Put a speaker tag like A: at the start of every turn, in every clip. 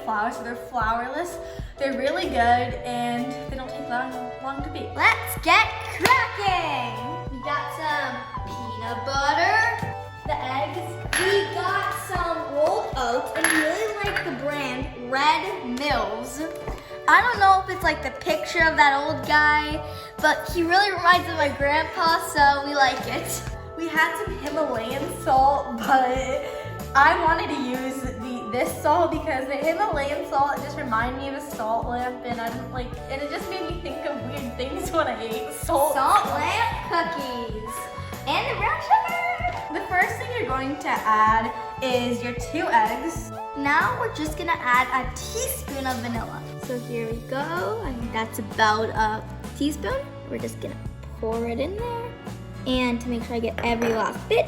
A: flour, so they're flourless. They're really good and they don't take long to bake.
B: Let's get cracking! We got some peanut butter, the eggs. We got some rolled oats, and we really like the brand Red Mills. I don't know if it's like the picture of that old guy, but he really reminds me of my grandpa, so we like it.
A: We had some Himalayan salt, but I wanted to use this salt because the Himalayan salt just reminded me of a salt lamp, and and it just made me think of weird things when I ate salt.
B: Salt lamp cookies and the brown sugar.
A: The first thing you're going to add is your 2 eggs.
B: Now we're just gonna add a teaspoon of vanilla. So here we go. I think that's about a teaspoon. We're just gonna pour it in there. And to make sure I get every last bit,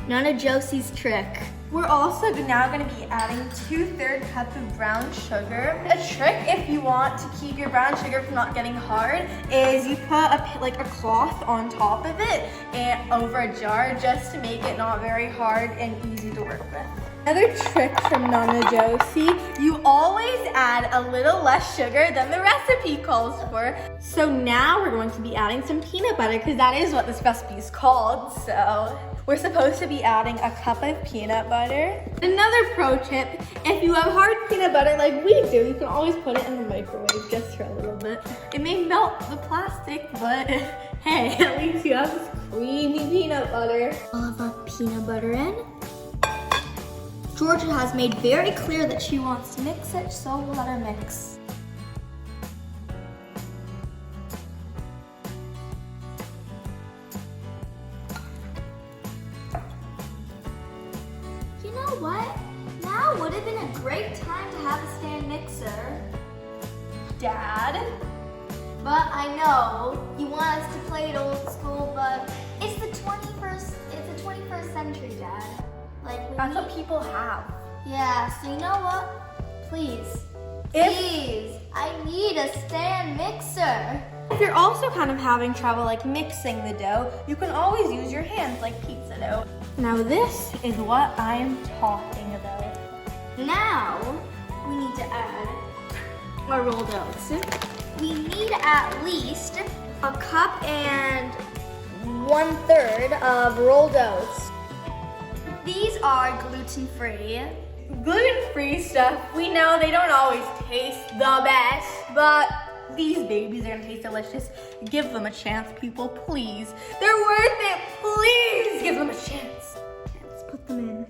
B: none of Josie's trick.
A: We're also now going to be adding 2/3 cup of brown sugar. A trick if you want to keep your brown sugar from not getting hard is you put a cloth on top of it and over a jar just to make it not very hard and easy to work with. Another trick from Nana Josie, you always add a little less sugar than the recipe calls for. So now we're going to be adding some peanut butter because that is what this recipe is called. So we're supposed to be adding a cup of peanut butter. Another pro tip, if you have hard peanut butter like we do, you can always put it in the microwave just for a little bit. It may melt the plastic, but hey, at least you have this creamy peanut butter.
B: All of our peanut butter in. Georgia has made very clear that she wants to mix it, so we'll let her mix. You know what? Now would have been a great time to have a stand mixer.
A: Dad?
B: But I know you want us to play it old school, but it's the 21st century, Dad.
A: That's what people have.
B: Yeah, so you know what? Please, I need a stand mixer.
A: If you're also kind of having trouble mixing the dough, you can always use your hands like pizza dough. Now this is what I'm talking about.
B: Now, we need to add
A: our rolled oats.
B: We need at least a cup and 1/3 of rolled oats. These are gluten-free.
A: Gluten-free stuff, we know they don't always taste the best, but these babies are gonna taste delicious. Give them a chance, people, please. They're worth it, please give them a chance. Okay, let's put them in.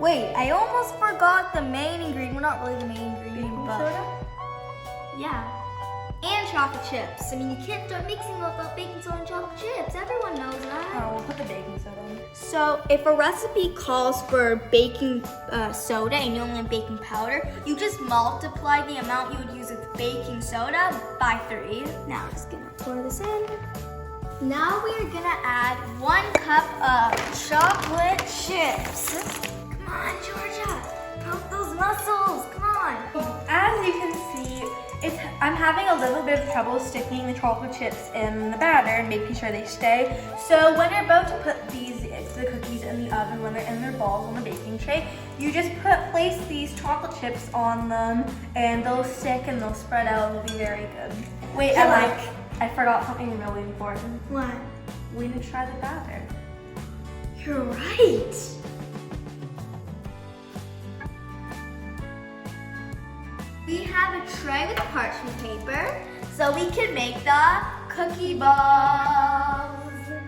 B: Wait, I almost forgot the main ingredient. Well, not really the main ingredient,
A: Baking
B: but
A: soda?
B: yeah. And chocolate chips. I mean, you can't start mixing without baking soda and chocolate chips. Everyone knows that.
A: Oh, we'll put the baking soda in.
B: So if a recipe calls for baking soda and you only have baking powder, you just multiply the amount you would use with baking soda by 3. Now I'm just gonna pour this in. Now we are gonna add 1 cup of chocolate chips. Come on, Georgia, pump those muscles, come on.
A: As you can see, I'm having a little bit of trouble sticking the chocolate chips in the batter and making sure they stay. So when you're about to put the cookies in the oven, when they're in their balls on the baking tray, you just place these chocolate chips on them and they'll stick and they'll spread out and they'll be very good. Wait, I forgot something really important.
B: What?
A: We didn't try the batter.
B: You're right. We have a tray with parchment paper so we can make the cookie balls.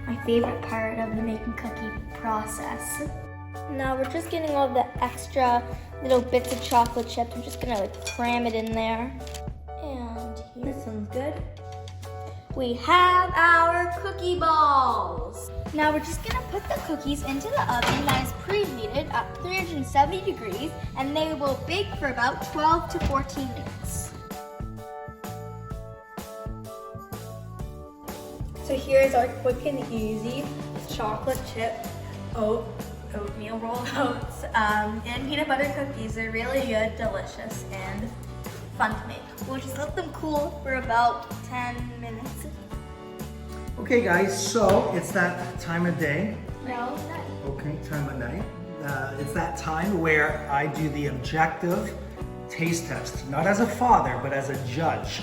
B: My favorite part of the making cookie process. Now we're just getting all the extra little bits of chocolate chips. I'm just gonna cram it in there. And here.
A: This sounds good.
B: We have our cookie balls. Now we're just gonna put the cookies into the oven that is preheated at 370 degrees, and they will bake for about 12 to 14 minutes.
A: So here's our quick and easy chocolate chip oatmeal rolled oats and peanut butter cookies. They're really good, delicious, and fun to make.
B: We'll just let them cool for about 10 minutes.
C: Okay guys, so it's that time of day.
B: No,
C: Okay, time of night. it's that time where I do the objective taste test, not as a father, but as a judge.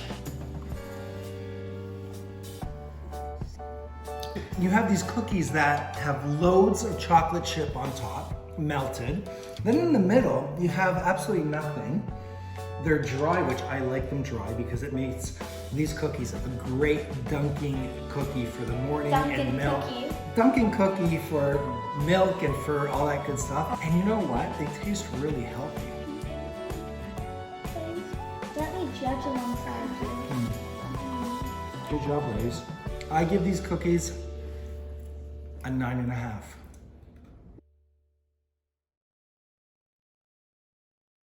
C: You have these cookies that have loads of chocolate chip on top, melted. Then in the middle, you have absolutely nothing. They're dry, which I like them dry because it makes these cookies a great dunking cookie for the morning and milk. Dunking cookie for milk and for all that good stuff. And you know what? They taste really healthy.
B: Let me judge alongside you.
C: Good job, Rose. I give these cookies a 9.5.